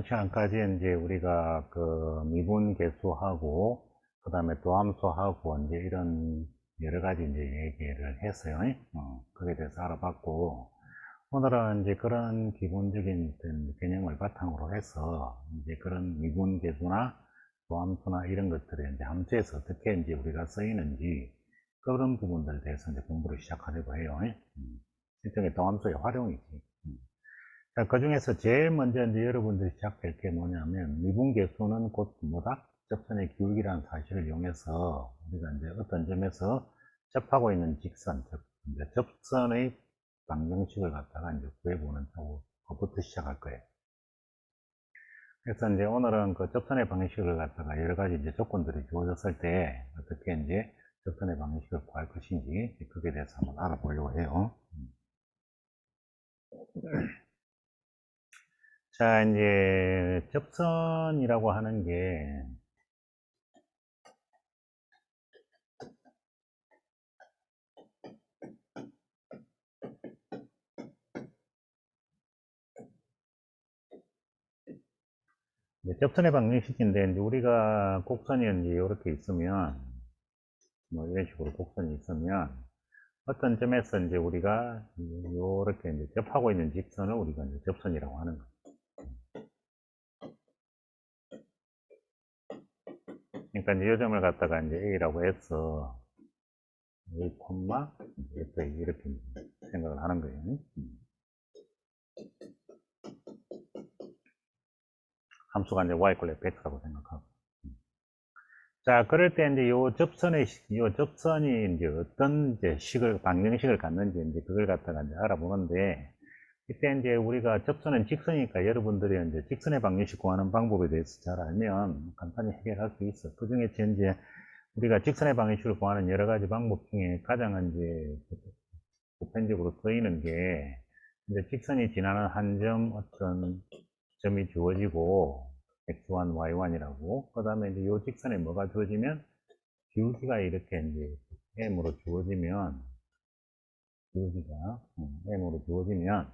시간까지 이제 우리가 그 미분 계수하고, 그 다음에 도함수하고, 이제 이런 여러 가지 이제 얘기를 했어요. 그에 대해서 알아봤고, 오늘은 이제 그런 기본적인 어떤 개념을 바탕으로 해서, 이제 그런 미분 계수나 도함수나 이런 것들이 이제 함수에서 어떻게 이제 우리가 쓰이는지, 그런 부분들에 대해서 이제 공부를 시작하려고 해요. 일종의 도함수의 활용이지. 자, 그 중에서 제일 먼저 이제 여러분들이 시작될 게 뭐냐면, 미분계수는 곧 뭐다? 접선의 기울기라는 사실을 이용해서 우리가 이제 어떤 점에서 접하고 있는 직선, 이제 접선의 방정식을 갖다가 이제 구해보는 것부터 시작할 거예요. 그래서 이제 오늘은 그 접선의 방정식을 갖다가 여러 가지 이제 조건들이 주어졌을 때 어떻게 이제 접선의 방정식을 구할 것인지 그에 대해서 한번 알아보려고 해요. 자, 이제 접선이라고 하는 게 접선의 방정식인데 이제 우리가 곡선이 이제 이렇게 있으면 뭐 이런 식으로 곡선이 있으면 어떤 점에서 이제 우리가 이렇게 이제 접하고 있는 직선을 우리가 이제 접선이라고 하는 거예요. 그러니까 이제 이 점을 갖다가 이제 A라고 해서 A, F 이렇게 생각을 하는 거예요. 함수가 이제 Y 꼴 FX라고 생각하고. 자, 그럴 때 이제 요 접선이 이제 어떤 이제 방정식을 갖는지 이제 그걸 갖다가 이제 알아보는데, 이때 이제 우리가 접선은 직선이니까 여러분들이 이제 직선의 방정식 구하는 방법에 대해서 잘 알면 간단히 해결할 수 있어. 그 중에 이제 우리가 직선의 방정식을 구하는 여러 가지 방법 중에 가장 이제 보편적으로 쓰이는 게 이제 직선이 지나는 한 점 어떤 점이 주어지고 x1, y1이라고 그 다음에 이제 요 직선에 뭐가 주어지면 기울기가 이렇게 이제 m으로 주어지면 기울기가 m으로 주어지면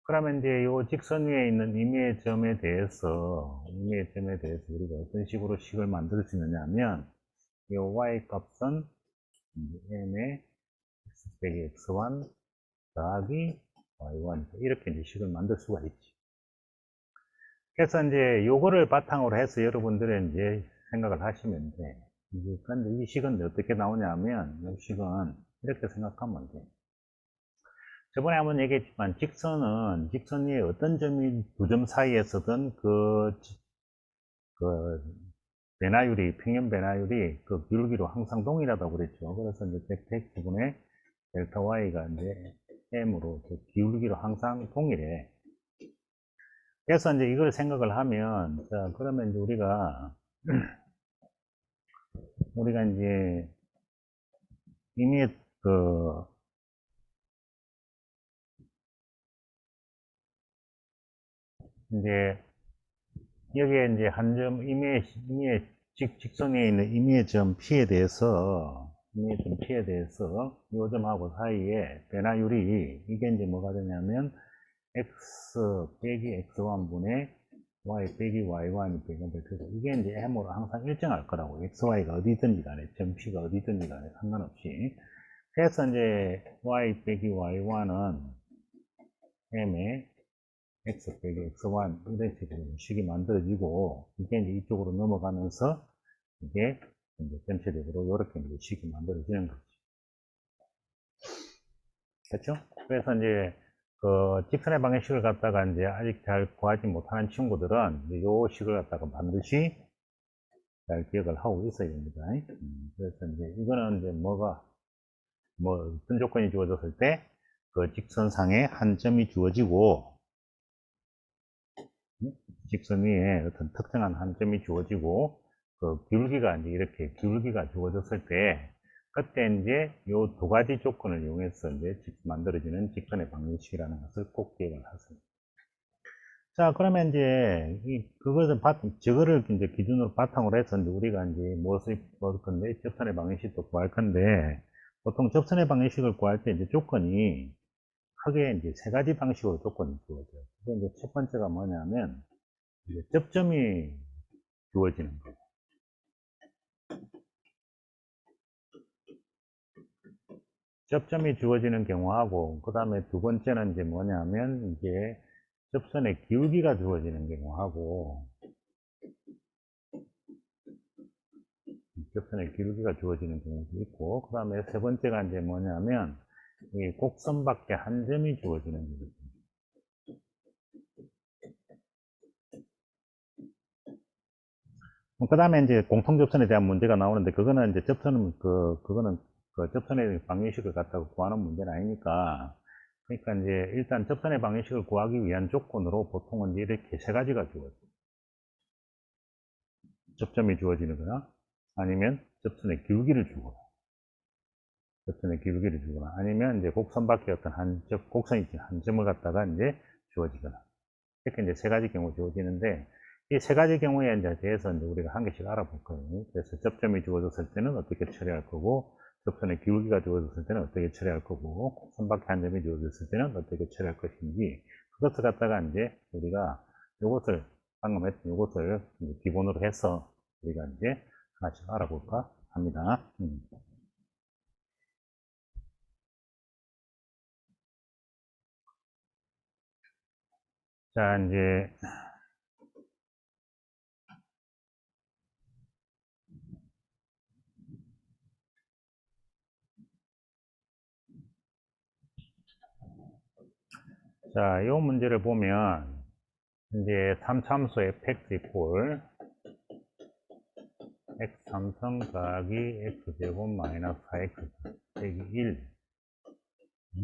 그러면 이제 요 직선 위에 있는 임의의 점에 대해서 우리가 어떤 식으로 식을 만들 수 있느냐 하면 이 y 값은 m의 x 빼기 x1 더하기 y1 이렇게 이제 식을 만들 수가 있지. 그래서 이제 요거를 바탕으로 해서 여러분들은 이제 생각을 하시면 돼. 근데 이 식은 어떻게 나오냐면, 이 식은 이렇게 생각하면 돼. 저번에 한번 얘기했지만, 직선 위에 어떤 점이 두 점 사이에서든 평면 배나율이 그 기울기로 항상 동일하다고 그랬죠. 그래서 이제 델타 x분의 델타 y가 이제 m으로 그 기울기로 항상 동일해. 그래서 이제 이걸 생각을 하면, 자, 그러면 이제 우리가 이제 이미 이제 여기에 이제 한 점 직선 위에 있는 임의의 점 P에 대해서 요 점하고 사이에 변화율이 이게 이제 뭐가 되냐면 x 빼기 x1분의 y 빼기 y1이 되는 거죠. 이게 이제 m으로 항상 일정할 거라고. xy가 어디든지 간에 점 P가 어디든지 간에 상관없이. 그래서 이제 y 빼기 y1은 m의 x 빼기 x1 이런 식으로 식이 만들어지고 이게 이제 이쪽으로 넘어가면서 이게 이제 전체적으로 이렇게 이제 식이 만들어지는 거죠. 그렇죠? 그래서 이제 그 직선의 방정식을 갖다가 이제 아직 잘 구하지 못하는 친구들은 이제 요 식을 갖다가 반드시 잘 기억을 하고 있어야 됩니다. 그래서 이제 이거는 이제 뭐 어떤 조건이 주어졌을 때 그 직선상에 한 점이 주어지고 직선 위에 어떤 특정한 한 점이 주어지고 그 기울기가 이제 이렇게 기울기가 주어졌을 때 그때 이제 요 두 가지 조건을 이용해서 이제 만들어지는 직선의 방정식이라는 것을 꼭 기억을 하세요. 자, 그러면 이제 저거를 이제 기준으로 바탕으로 해서 이제 우리가 이제 무엇을 볼 건데 접선의 방정식도 구할 건데 보통 접선의 방정식을 구할 때 이제 조건이 크게 이제 세 가지 방식으로 조건이 주어져요. 그게 이제 첫 번째가 뭐냐면 이제 접점이 주어지는 거예요. 접점이 주어지는 경우하고, 그 다음에 두 번째는 이제 뭐냐면, 이제 접선의 기울기가 주어지는 경우하고, 접선의 기울기가 주어지는 경우도 있고, 그 다음에 세 번째가 이제 뭐냐면, 이 곡선밖에 한 점이 주어지는 경우도 있습니다. 그 다음에 이제 공통접선에 대한 문제가 나오는데, 그거는 이제 그거는 그 접선의 방정식을 갖다가 구하는 문제는 아니니까, 그러니까 이제 일단 접선의 방정식을 구하기 위한 조건으로 보통은 이제 이렇게 세 가지가 주어져요. 접점이 주어지는 거나, 아니면 접선의 기울기를 주거나, 접선의 기울기를 주거나, 아니면 이제 곡선밖에 어떤 곡선이 한 점을 갖다가 이제 주어지거나. 이렇게 이제 세 가지 경우 주어지는데, 이 세 가지 경우에 이제 대해서 이제 우리가 한 개씩 알아볼 거예요. 그래서 접점이 주어졌을 때는 어떻게 처리할 거고, 접선의 기울기가 주어졌을 때는 어떻게 처리할 거고, 곡선밖에 한 점이 주어졌을 때는 어떻게 처리할 것인지, 그것을 갖다가 이제 우리가 요것을, 방금 했던 요것을 기본으로 해서 우리가 이제 하나씩 알아볼까 합니다. 자, 이제 자, 이 문제를 보면 이제 3참수 fx 이퀄 x3성 더하기 x제곱 마이너스 4x 빼기 1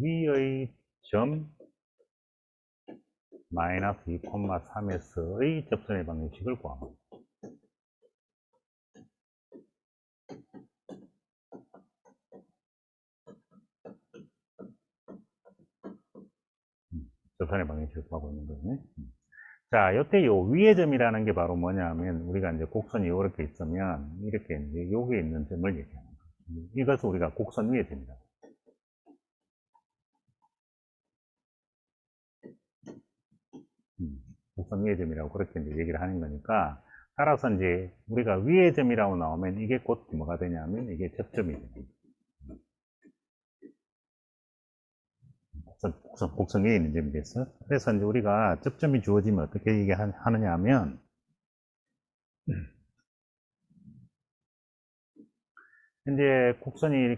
위의 점 마이너스 2,3에서의 접선의 방정식을 구합니다. 접선의 방정식을 구하고 있는 거예요. 자, 요때 요 위의 점이라는 게 바로 뭐냐면, 우리가 이제 곡선이 이렇게 있으면, 이렇게 이제 여기에 있는 점을 얘기하는 거예요. 이것을 우리가 곡선 위의 점이라고. 곡선 위의 점이라고 그렇게 이제 얘기를 하는 거니까, 따라서 이제 우리가 위의 점이라고 나오면 이게 곧 뭐가 되냐면, 이게 접점이 됩니다. 곡선 위에 있는 점이 됐어. 그래서 이제 우리가 접점이 주어지면 어떻게 얘기하느냐 하면, 이제 곡선이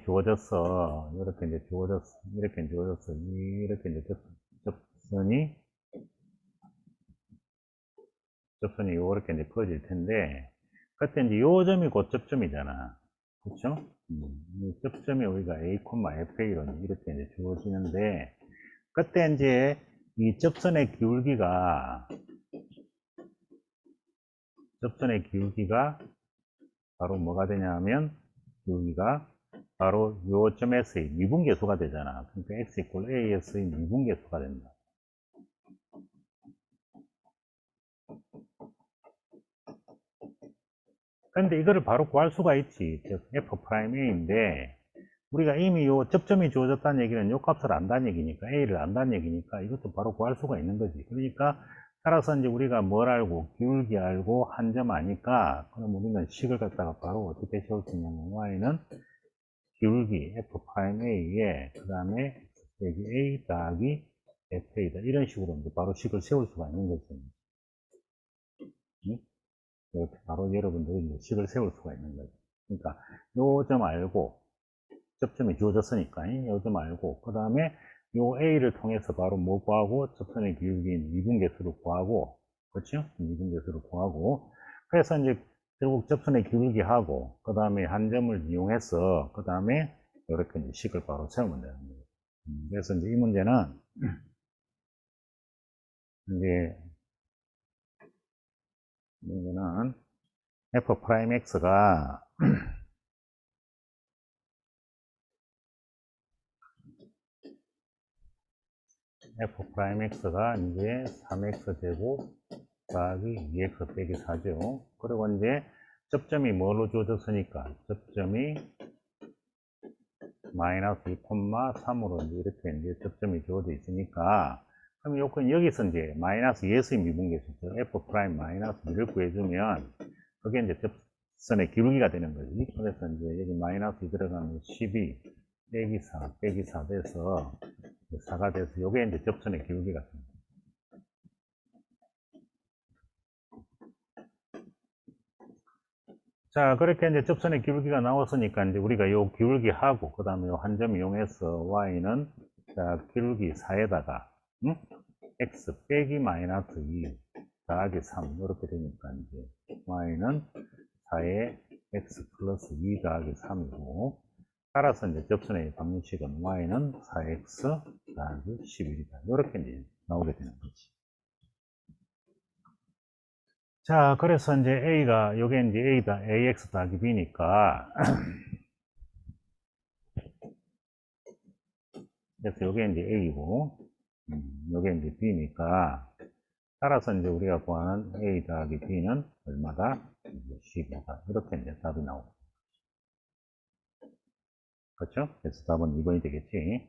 주어졌어. 이렇게 이제 주어졌어. 이렇게 주어졌어. 이렇게 이제 접선이 이렇게 이제 퍼질 텐데, 그때 이제 요 점이 곧 접점이잖아. 그쵸? 이 접점이 우리가 A, FA로 이렇게 이제 주어지는데, 그때 이제 이 접선의 기울기가 바로 뭐가 되냐면, 기울기가 바로 요 점에서의 미분계수가 되잖아. 그러니까 x 이퀄 a에서의 미분계수가 된다. 그런데 이거를 바로 구할 수가 있지. 즉 f'a인데 우리가 이미 요 접점이 주어졌다는 얘기는 요 값을 안다는 얘기니까, a를 안다는 얘기니까 이것도 바로 구할 수가 있는 거지. 그러니까 따라서 이제 우리가 뭘 알고, 기울기 알고 한 점 아니까, 그럼 우리는 식을 갖다가 바로 어떻게 세울 수 있냐면, y는 기울기 f'a에 그 다음에 여기 a 더하기 fa다, 이런 식으로 이제 바로 식을 세울 수가 있는 거죠. 응? 이렇게 바로 여러분들이 이제 식을 세울 수가 있는 거죠. 그러니까 요 점 알고, 접점이 주어졌으니까 요 점 알고, 그 다음에 요 a를 통해서 바로 뭐 구하고, 접선의 기울기인 미분계수를 구하고, 그렇죠? 미분계수를 구하고, 그래서 이제 결국 접선의 기울기하고, 그 다음에 한 점을 이용해서, 그 다음에 이렇게 이제 식을 바로 세우면 되는 거예요. 그래서 이제 이 문제는 이제 f'x가 f'x가 이제 3x제곱 더하기 2x 빼기 4죠. 그리고 이제 접점이 뭘로 주어졌으니까, 접점이 마이너스 2,3으로 이렇게 이제 접점이 주어져 있으니까, 그럼 요건 여기서 이제 마이너스 예수의 미분계수죠. f 프라임 마이너스 2를 구해주면 그게 이제 접선의 기울기가 되는 거지. 그래서 이제 여기 마이너스 2 들어가면 12 빼기 4 돼서 4가 돼서 요게 이제 접선의 기울기가 됩니다. 자, 그렇게 이제 접선의 기울기가 나왔으니까 이제 우리가 요 기울기하고 그 다음에 요 한 점 이용해서 y는 자, 기울기 4에다가 응? x 빼기 마이너스 2 더하기 3 이렇게 되니까 이제 y는 4에 x 플러스 2 더하기 3이고 따라서 이제 접선의 방정식은 y는 4x 더하기 11이다. 이렇게 이제 나오게 되는 거지. 자, 그래서 이제 a가 요게 이제 a다 ax 더하기 b니까 그래서 요게 이제 a고 요게 이제 b니까 따라서 이제 우리가 구하는 a 더하기 b는 얼마다? 12다. 이렇게 이제 답이 나오고. 그렇죠? 그래서 답은 2번이 되겠지.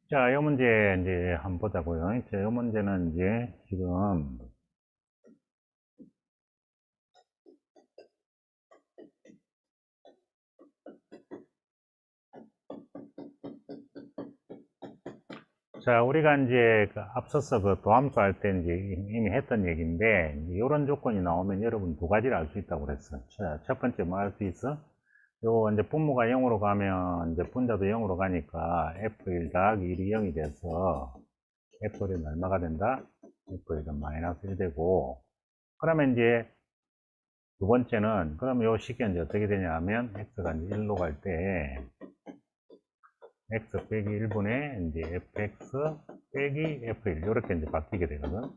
자, 이 문제 이제 한번 보자고요. 자, 이 문제는 이제 지금 자, 우리가 이제 그 앞서서 그 도함수 할 때 이제 이미 했던 얘기인데, 이런 조건이 나오면 여러분 두 가지를 알 수 있다고 그랬어. 자, 첫 번째 뭐 알 수 있어? 요 이제 분모가 0으로 가면 이제 분자도 0으로 가니까 f1 더하기 1이 0이 돼서 f1은 얼마가 된다? f1은 마이너스 1 되고, 그러면 이제 두 번째는 그럼 요 식이 이제 어떻게 되냐 하면 x가 이제 1로 갈 때 x 빼기 1분의 이제 fx 빼기 f1 이렇게 이제 바뀌게 되거든.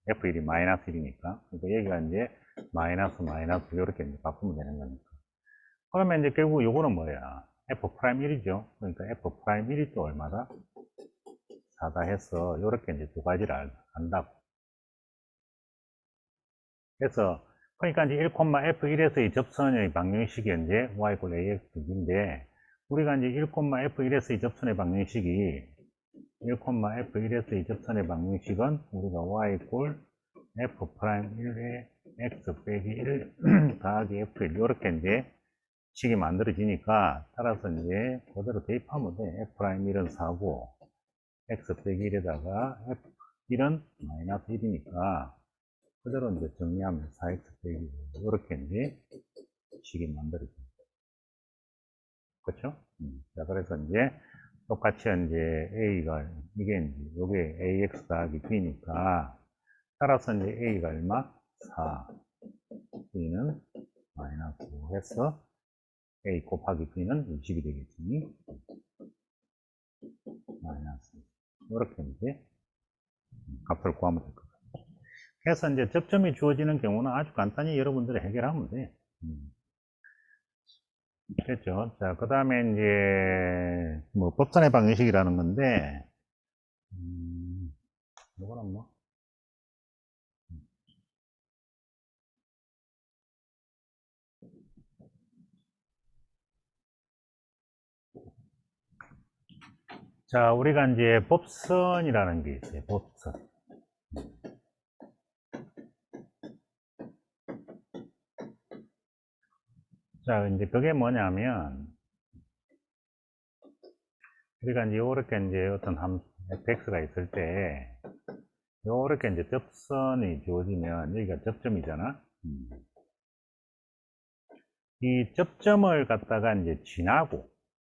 f1이 마이너스 1이니까. 그러니까 여기가 이제 마이너스 이렇게 이제 바꾸면 되는 거니까. 그러면 이제 결국 요거는 뭐야? f 프라임 1이죠. 그러니까 f 프라임 1이 또 얼마다? 4다 해서 이렇게 이제 두 가지를 안다고. 그래서 그러니까 이제 1,f1에서의 접선의 방정식이 이제 y 꼴 ax인데 우리가 이제 1,f1에서의 접선의 방정식이 1,f1에서의 접선의 방정식은 우리가 y 꼴 f 프라임 1에 x 빼기 1 더하기 f1 이렇게 이제 식이 만들어지니까 따라서 이제 그대로 대입하면 돼. f 프라임 1은 4고 x 빼기 1에다가 f1은 마이너스 1이니까 그대로 이제 정리하면 4x 빼기 이렇게 이제 식이 만들어집니다. 그렇죠? 자, 그래서 이제 똑같이 이제 a가 이게 이제 요게 ax 더하기 b니까 따라서 이제 a가 얼마? 4, b는 마이너스 5 해서 a 곱하기 b는 60이 되겠지. 마이너스 이렇게 이제 값을 구하면 될 것 같아요. 그래서 이제 접점이 주어지는 경우는 아주 간단히 여러분들이 해결하면 돼. 됐죠? 자, 그 다음에 이제, 뭐, 법산의 방정식이라는 건데, 이거는 뭐, 자, 우리가 이제 법선이라는 게 있어요. 법선. 자, 이제 그게 뭐냐면, 우리가 이제 요렇게 이제 어떤 fx가 있을 때, 요렇게 이제 접선이 주어지면, 여기가 접점이잖아. 이 접점을 갖다가 이제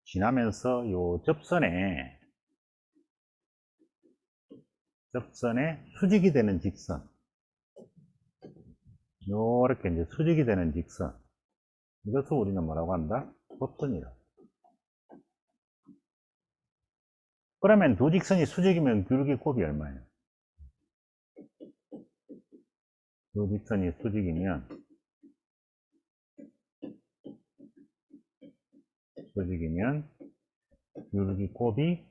지나면서 요 접선에 수직이 되는 직선. 요렇게 이제 수직이 되는 직선. 이것을 우리는 뭐라고 한다? 법선이라. 그러면 두 직선이 수직이면 기울기 곱이 얼마예요? 두 직선이 수직이면 수직이면 기울기 곱이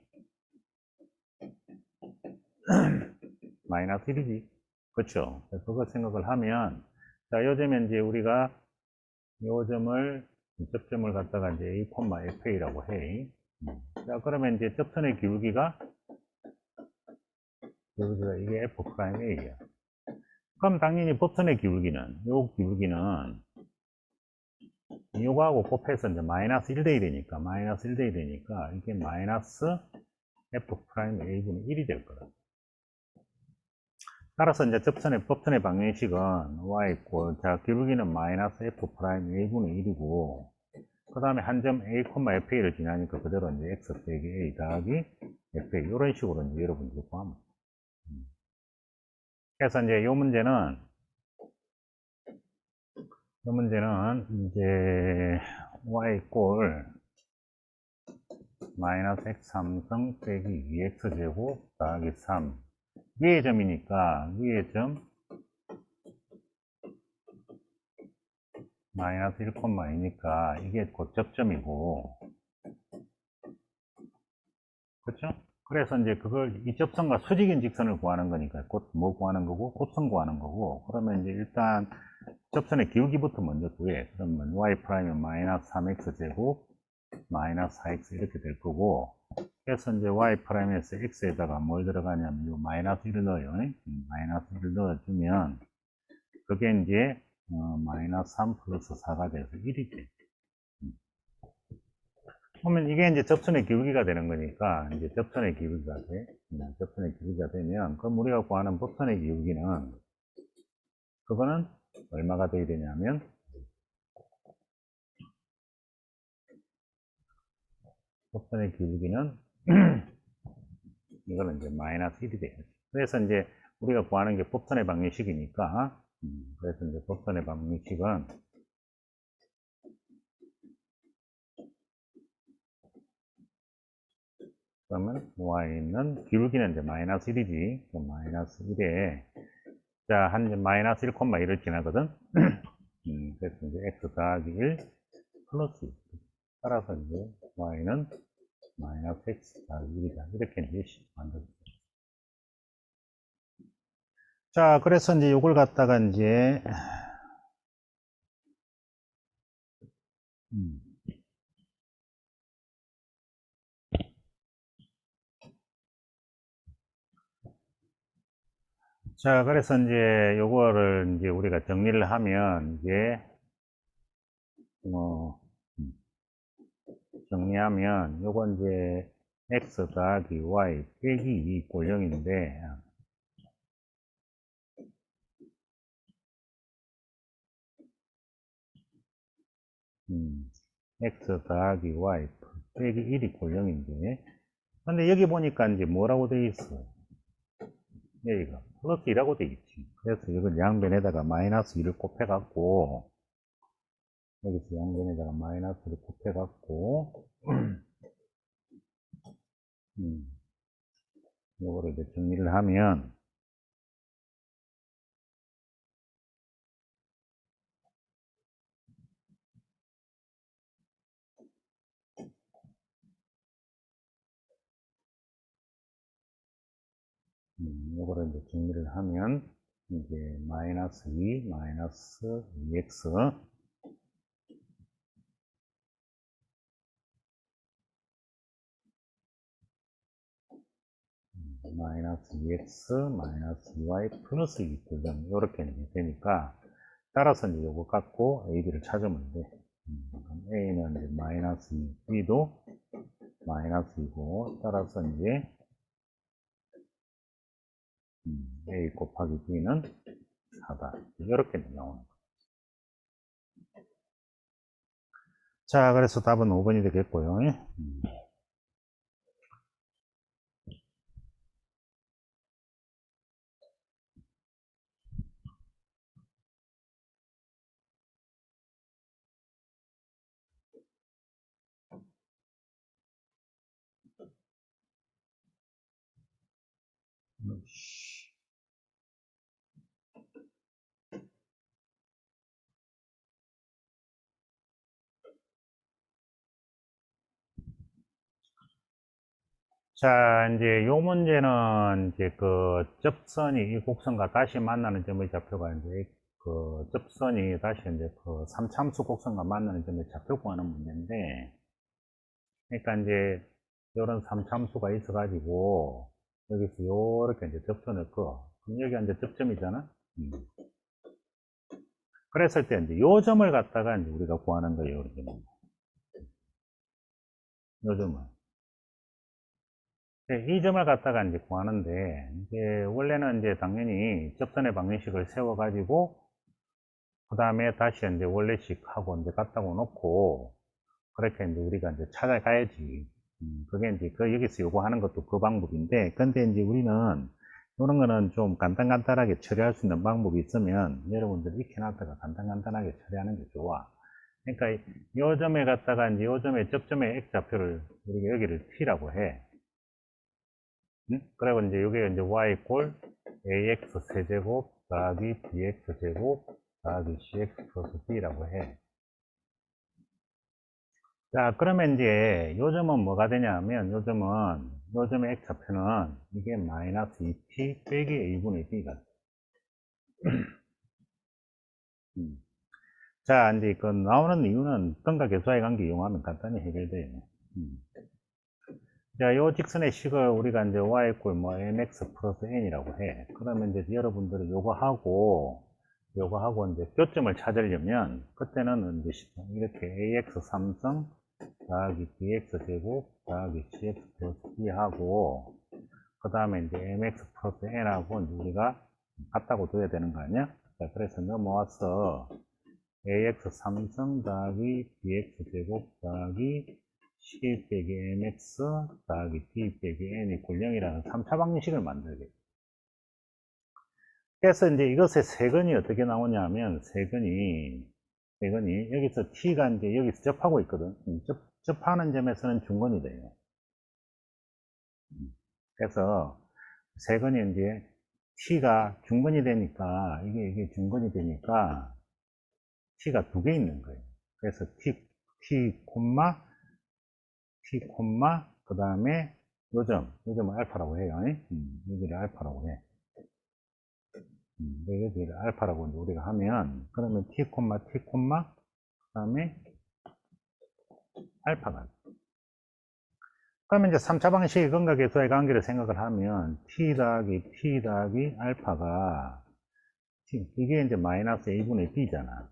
마이너스 1이지. 그렇죠? 그거 생각을 하면, 자, 요점에 이제 우리가 요점을, 접점을 갖다가 이제 A, FA라고 해. 자, 그러면 이제 접선의 기울기가 이게 F'A야. 그럼 당연히 법선의 기울기는, 요 기울기는 요거하고 곱해서 이제 마이너스 1대 1이니까, 이게 마이너스 F'A분의 1이 될 거다. 따라서 이제 법선의 방정식은 y 있고, 자, 기울기는 마이너스 F'A분의 1이고, 그 다음에 한 점 A, FA를 지나니까 그대로 이제 X 빼기 A 더하기 FA, 이런 식으로 이제 여러분들이 구하면. 그래서 이제 이 문제는 이제 y 꼴 마이너스 x3승 빼기 2x제곱 더하기 3 위의 점이니까 위의 점 마이너스 1,2니까 이게 곧 접점이고, 그렇죠? 그래서 이제 이 접선과 수직인 직선을 구하는 거니까 곧 뭐 구하는 거고, 곱선 구하는 거고. 그러면 이제 일단 접선의 기울기부터 먼저 구해. 그러면 y''은 마이너스 3x제곱 마이너스 4x 이렇게 될 거고, 그래서 이제 y''에서 x에다가 뭘 들어가냐면 요 마이너스 1을 넣어요. 마이너스 1을 넣어주면 그게 이제 마이너스 3 플러스 4가 돼서 1이 돼. 그러면 이게 이제 접선의 기울기가 되는 거니까, 이제 접선의 기울기가 돼. 접선의 기울기가 되면, 그럼 우리가 구하는 법선의 기울기는, 그거는 얼마가 돼야 되냐면, 법선의 기울기는, 이거는 이제 마이너스 1이 돼요. 그래서 이제 우리가 구하는 게 법선의 방정식이니까, 그래서 이제 법선의 방정식은, 그러면 y는 기울기는 이제 마이너스 1이지. 마이너스 1에 자, 한 마이너스 1,1을 지나거든. 그래서 이제 x 더하기 1 플러스 2. 따라서 이제 y는 마이너스 x 더하기 1이다. 이렇게 이제 만들어요. 자, 그래서 이제 요걸 갖다가 이제 자, 그래서 이제 요거를 이제 우리가 정리를 하면 이제 뭐 정리하면 요건 이제 x 더하기 y 빼기 2 꼴 0인데 x 더하기 y 빼기 1이 꼴 0인데, 근데 여기 보니까 이제 뭐라고 되어 있어? 여기가 플러스 2라고 되어 있지. 그래서 이걸 양변에다가 마이너스 2를 곱해갖고, 여기서 양변에다가 마이너스를 곱해갖고, 이거를 이제 정리를 하면, 이거를 이제 정리를 하면, 이제 마이너스 2, 마이너스 2x, 마이너스 2x, 마이너스 2y, 플러스 2 이렇게 되니까, 따라서 이제 요거 갖고 a, b를 찾으면 돼. a는 이제 마이너스 2, b도 마이너스 2고, 따라서 이제 a 곱하기 b는 4다. 이렇게 나오는 거예요. 자, 그래서 답은 5번이 되겠고요. 자, 이제 요 문제는 이제 그 접선이 이 곡선과 다시 만나는 점의 좌표가 이제 그 접선이 다시 이제 그 3참수 곡선과 만나는 점의 좌표 구하는 문제인데, 그러니까 이제 이런 3참수가 있어가지고 여기서 요렇게 이제 접선을 그어. 그럼 여기가 이제 접점이잖아. 그랬을 때 이제 요 점을 갖다가 이제 우리가 구하는 거예요. 이렇게. 요 점을. 네, 이 점을 갖다가 이제 구하는데, 이제 원래는 이제 당연히 접선의 방정식을 세워가지고 그 다음에 다시 이제 원래식 하고 이제 갖다고 놓고 그렇게 이제 우리가 이제 찾아가야지. 그게 이제 그 여기서 요구하는 것도 그 방법인데, 근데 이제 우리는 이런 거는 좀 간단하게 처리할 수 있는 방법이 있으면 여러분들 익혀놨다가 간단하게 처리하는 게 좋아. 그러니까 이 점에 갖다가 이제 이 점의 접점의 x좌표를 우리가 여기를 t라고 해. 그리고 이제 이게 이제 y 꼴 ax 세제곱 더하기 bx 제곱 더하기 cx 플러스 b라고 해. 자, 그러면 이제 요점은 뭐가 되냐면 요점의 x좌표는 이게 마이너스 2t 빼기 a분의 b가 돼. 자, 이제 그 나오는 이유는 등가 계수와의 관계 이용하면 간단히 해결돼요. 자, 요 직선의 식을 우리가 이제 y 꼴 뭐 mx 플러스 n이라고 해. 그러면 이제 여러분들이 요거 하고 이제 교점을 찾으려면 그때는 이제 이렇게 ax 3승 더하기 bx 제곱 더하기 cx 플러스 b 하고 그 다음에 이제 mx 플러스 n하고 이제 우리가 같다고 둬야 되는 거 아니야? 자, 그래서 넘어와서 ax 3승 더하기 bx 제곱 더하기 c 빼기 mx 더하기 b 빼기 n이 굴령이라는 3차 방정식을 만들게. 그래서 이제 이것의 세근이 어떻게 나오냐면 세근이 여기서 t가 이제 여기서 접하고 있거든. 접하는 점에서는 중건이 돼요. 그래서 세근이 이제 t가 중건이 되니까 이게 중건이 되니까 t가 두 개 있는 거예요. 그래서 t 그 다음에 요점을 알파라고 해요. 여기를 알파라고 해. 여기를 알파라고 이제 우리가 하면 그러면 t, 그 다음에 알파가. 그러면 이제 3차 방식의 근각계수의 관계를 생각을 하면 t 더하기 알파가 이게 이제 마이너스 a분의 b잖아.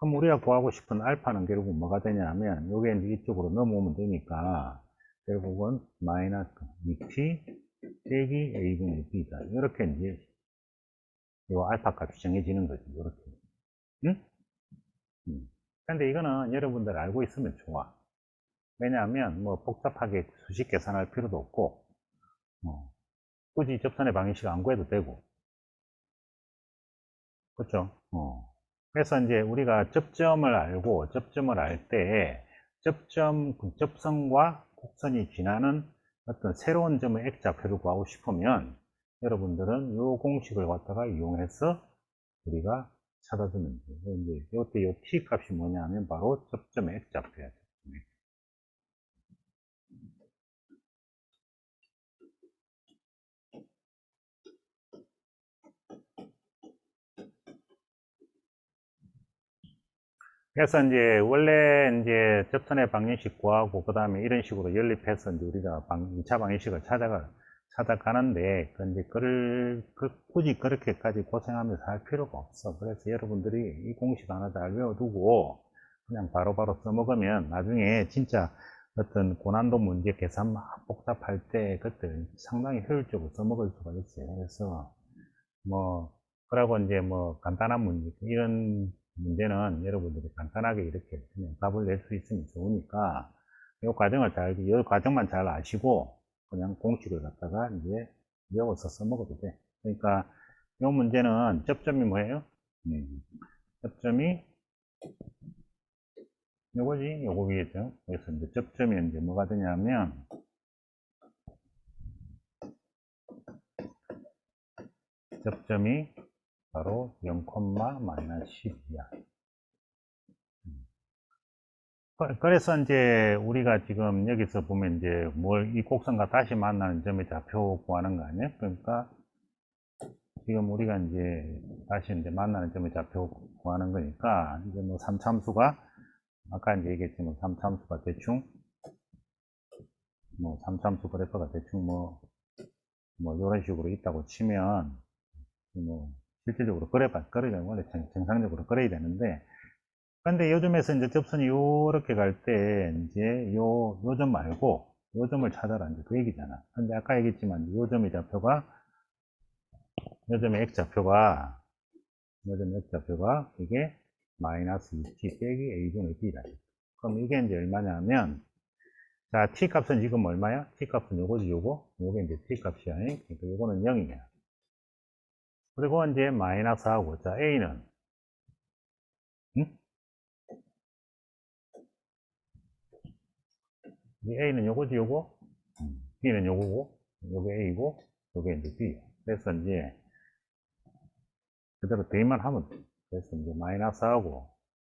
그럼 우리가 구하고 싶은 알파는 결국 뭐가 되냐면 요게 이제 이쪽으로 넘어오면 되니까 결국은 마이너스 2t 빼기 a분의 b다. 이렇게 이제 요 알파 값이 정해지는 거지. 이렇게. 응? 근데 이거는 여러분들 알고 있으면 좋아. 왜냐하면 뭐 복잡하게 수식 계산할 필요도 없고 굳이 접선의 방정식 안 구해도 되고 그렇죠? 그래서 이제 우리가 접점을 알 때 접선과 곡선이 지나는 어떤 새로운 점의 x좌표를 구하고 싶으면 여러분들은 이 공식을 갖다가 이용해서 우리가 찾아주면 돼요. 이제 이때 이 t 값이 뭐냐면 바로 접점의 x좌표야. 그래서 이제 원래 이제 접선의 방정식 구하고 그 다음에 이런 식으로 연립해서 이제 우리가 2차 방정식을 찾아가는데 이제 굳이 그렇게까지 고생하면서 할 필요가 없어. 그래서 여러분들이 이 공식 하나 잘 외워두고 그냥 바로바로 써먹으면 나중에 진짜 어떤 고난도 문제 계산 막 복잡할 때 그때 상당히 효율적으로 써먹을 수가 있어요. 그래서 뭐 그러고 이제 뭐 간단한 문제 이런 문제는 여러분들이 간단하게 이렇게 그냥 답을 낼 수 있으면 좋으니까 이 과정만 잘 아시고 그냥 공식을 갖다가 이제 외워서 써먹어도 돼. 그러니까 이 문제는 접점이 뭐예요? 접점이 요거겠죠. 그래서 이제 접점이 이제 뭐가 되냐면 접점이 바로 0, 마이너스 12야. 그래서 이제 우리가 지금 여기서 보면 이제 이 곡선과 다시 만나는 점의 좌표 구하는 거 아니에요? 그러니까 지금 우리가 이제 다시 이제 만나는 점의 좌표 구하는 거니까 이제 뭐 3참수가 아까 이제 얘기했지만 3참수가 대충 뭐 3참수 그래프가 대충 뭐 이런 식으로 있다고 치면 뭐 실질적으로 그래야 원래 정상적으로 그래야 되는데, 근데 요즘에서 이제 접선이 요렇게 갈 때 이제 요 점 말고 요 점을 찾아라 이제 그 얘기잖아. 근데 아까 얘기했지만 요 점의 좌표가 요 점의 x좌표가 이게 마이너스 2t 빼기 a분의 b다. 그럼 이게 이제 얼마냐면, 자, t 값은 지금 얼마야? t 값은 요거지, 요게 이제 t 값이야. 그러니까 요거는 0이야. 그리고 이제 마이너스하고, 자, a는, 응? 이 a는 요거지, b는 요거고, 요게 a고, 요게 이제 b. 그래서 이제 그대로 대입만 하면 돼. 그래서 이제 마이너스하고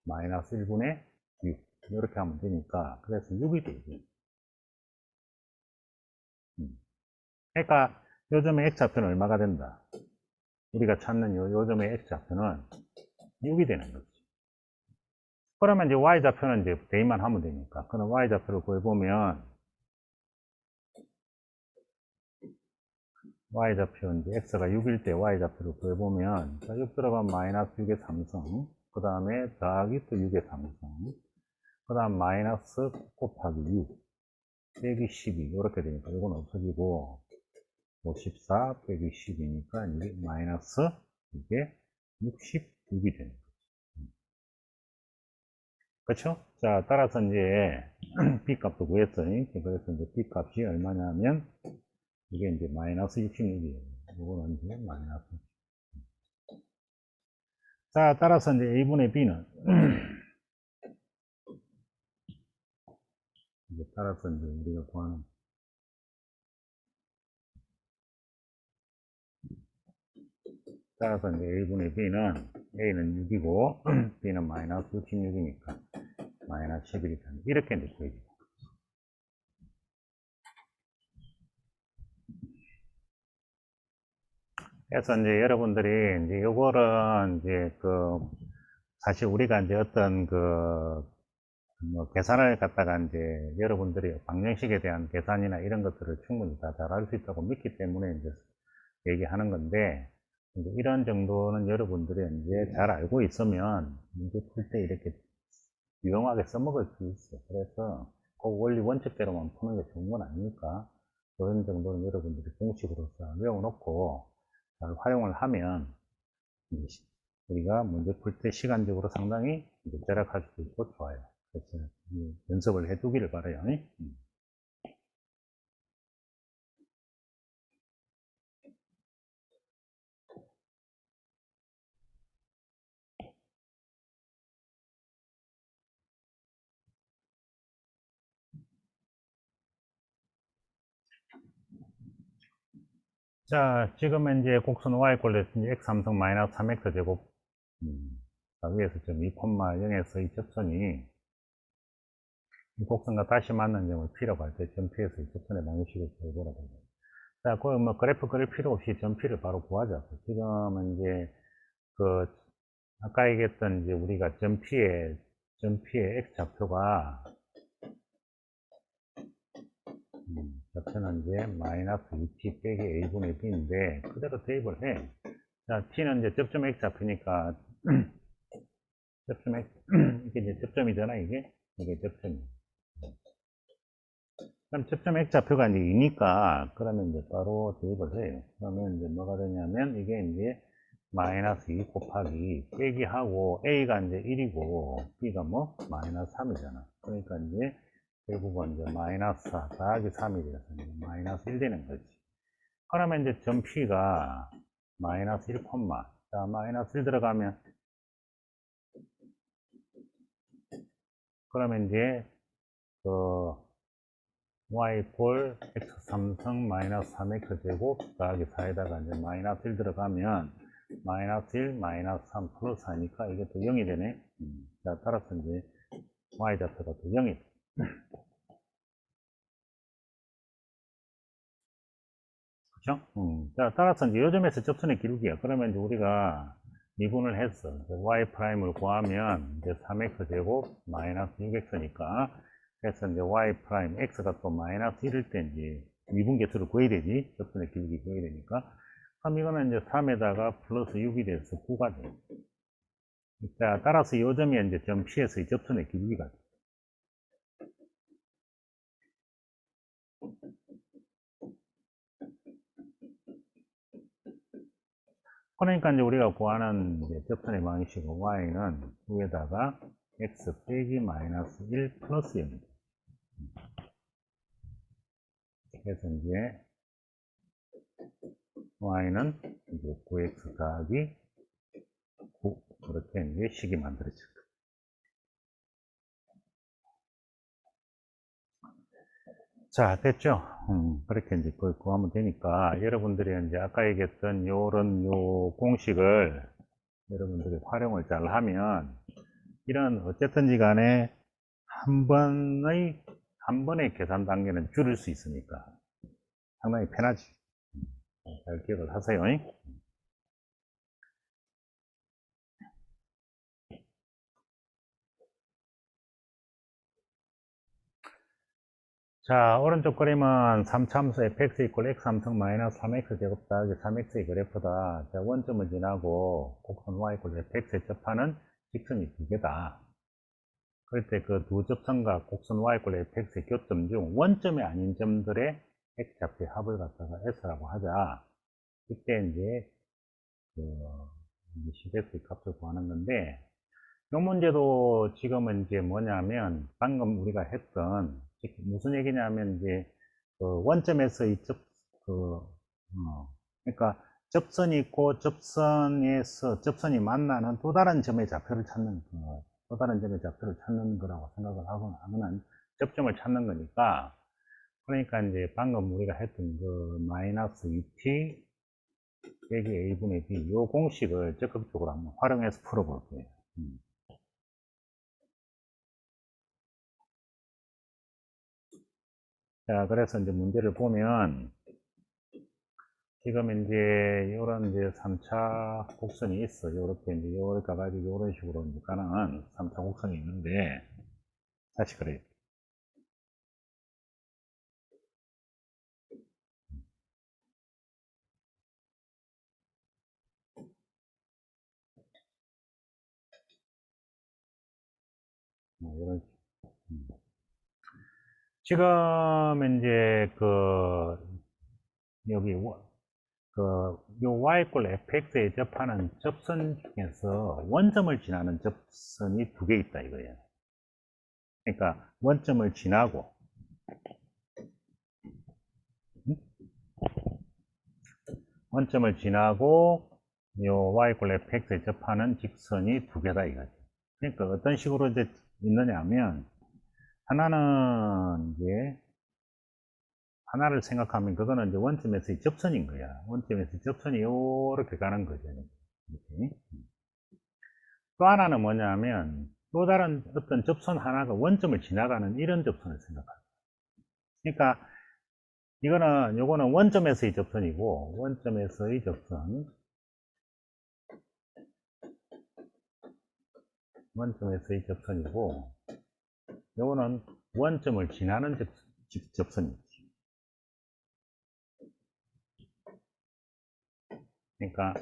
마이너스 1분의 6 이렇게 하면 되니까, 그래서 6이 되지. 그러니까 요점의 x좌표는 얼마가 된다? 우리가 찾는 요점의 x좌표는 6이 되는 거지. 그러면 이제 y좌표는 이제 대입만 하면 되니까, 그럼 y좌표를 구해보면 y좌표 이제 x가 6일 때 y좌표를 구해보면, 자, 6 들어가면 마이너스 6의 3성, 그 다음에 더하기 또 6의 3성, 그 다음 마이너스 곱하기 6 빼기 12 이렇게 되니까 이건 없어지고 54 빼기 12니까 이게 마이너스 이게 66이 되는 거죠. 그렇죠? 자, 따라서 이제 b 값도 구했어요. 그래서 이제 b 값이 얼마냐면 이게 이제 마이너스 66이에요. 이거는 이제 마이너스. 자, 따라서 이제 a분의 b는 이제 따라서 이제 우리가 구하는, 따라서 이제 a분의 b는 a는 6이고 b는 마이너스 66이니까 마이너스 11이 되는, 이렇게 이제 구해집니다. 그래서 이제 여러분들이 이제 요거는 이제 사실 우리가 이제 어떤 뭐 계산을 갖다가 이제 여러분들이 방정식에 대한 계산이나 이런 것들을 충분히 다 잘 할 수 있다고 믿기 때문에 이제 얘기하는 건데, 이제 이런 정도는 여러분들이 이제 잘 알고 있으면 문제 풀 때 이렇게 유용하게 써먹을 수 있어. 그래서 꼭 원리 원칙대로만 푸는 게 좋은 건 아니니까 그런 정도는 여러분들이 공식으로서 외워놓고 잘 활용을 하면 우리가 문제 풀 때 시간적으로 상당히 절약할 수 있고 좋아요. 그래서 연습을 해두기를 바라요. 자, 지금은 이제 곡선 y 꼴레 x 3성 마이너스 3x 제곱, 자, 위에서 점 2,0에서 이 접선이 이 곡선과 다시 맞는 점을 P라고 할 때 점 P에서 이 접선의 방정식을 구해보라고 합니다. 자, 뭐 그래프 그릴 필요 없이 점 P를 바로 구하자. 지금은 이제 아까 얘기했던 이제 우리가 점 P의 x 좌표가 좌표는 이제 마이너스 2t 빼기 a분의 b인데 그대로 대입을 해. 자, t는 이제 접점 x 좌표니까 접점 x 이게 이제 접점이잖아. 이게 접점이. 그럼 접점 x 좌표가 이제 2니까 그러면 이제 바로 대입을 해요. 그러면 이제 뭐가 되냐면 이게 이제 마이너스 2 곱하기 빼기하고 a가 이제 1이고 b가 뭐 마이너스 3이잖아. 그러니까 이제 결국은 이제 마이너스 4 더하기 3이 돼서 마이너스 1 되는 거지. 그러면 이제 점 P가 마이너스 1, 자, 마이너스 1 들어가면, 그러면 이제, y x 3성 마이너스 3x 제곱 더하기 4에다가 이제 마이너스 1 들어가면, 마이너스 1, 마이너스 3 플러스 4니까 이게 또 0이 되네. 자, 따라서 이제 y좌표가 또 0이 돼. 그렇죠? 자, 따라서 이제 요점에서 접선의 기울기야. 그러면 이제 우리가 미분을 했어. y 프라임을 구하면 이제 3x 제곱 마이너스 6x니까. 그래서 이제 y 프라임 x가 또 마이너스 1일 때 이제 미분계수를 구해야 되지. 접선의 기울기 구해야 되니까. 그럼 이거는 이제 3에다가 플러스 6이 돼서 9가 돼. 자, 따라서 요점이 이제 점 P에서의 접선의 기울기가 돼. 그러니까 이제 우리가 구하는 이제 접선의 방식은 y는 9에다가 x 빼기 마이너스 1 플러스 0입니다. 그래서 이제 y는 이제 9x 더하기 9 그렇게 이제 식이 만들어질 거예요. 자, 됐죠? 그렇게 이제 구하면 되니까 여러분들이 이제 아까 얘기했던 요런 요 공식을 여러분들이 활용을 잘 하면 이런 어쨌든지 간에 한 번의 계산 단계는 줄일 수 있으니까 상당히 편하지. 잘 기억을 하세요. 자, 오른쪽 그림은 3참수 fx 이퀄 x 3승 마이너스 3x 제곱 더하기 3x의 그래프다. 자, 원점을 지나고 곡선 y 이퀄 fx에 접하는 직선이 두 개다. 그럴 때 그 두 접선과 곡선 y 이퀄 fx의 교점 중 원점이 아닌 점들의 x좌표의 합을 갖다가 s라고 하자. 이때 이제 그 CF의 값을 구하는 건데, 이 문제도 지금은 이제 뭐냐면 방금 우리가 했던 무슨 얘기냐면 이제 그 원점에서 그러니까 접선이 있고 접선이 만나는 또 다른 점의 좌표를 찾는 또 다른 점의 좌표를 찾는 거라고 생각을 하면 접점을 찾는 거니까. 그러니까 이제 방금 우리가 했던 그 마이너스 2t 빼기 a분의 b 이 공식을 적극적으로 한번 활용해서 풀어볼게요. 자, 그래서 이제 문제를 보면, 지금 이제, 요런 이제 3차 곡선이 있어. 요렇게 이제, 요렇게 가가지고, 요런 식으로 이제 가는 3차 곡선이 있는데, 다시 그래요. 요런 식으로. 지금 이제, 여기, 요 y 꼴 fx에 접하는 접선 중에서 원점을 지나는 접선이 두 개 있다 이거예요. 그러니까 원점을 지나고 원점을 지나고 요 y 꼴 fx에 접하는 직선이 두 개다 이거죠. 그러니까 어떤 식으로 이제 있느냐 하면 하나를 생각하면 그거는 이제 원점에서의 접선인 거야. 원점에서 접선이 이렇게 가는 거죠. 이렇게. 또 하나는 뭐냐면 또 다른 어떤 접선 하나가 원점을 지나가는 이런 접선을 생각합니다. 그러니까 요거는 원점에서의 접선이고, 원점에서의 접선, 원점에서의 접선이고, 요거는 원점을 지나는 접선이지. 그러니까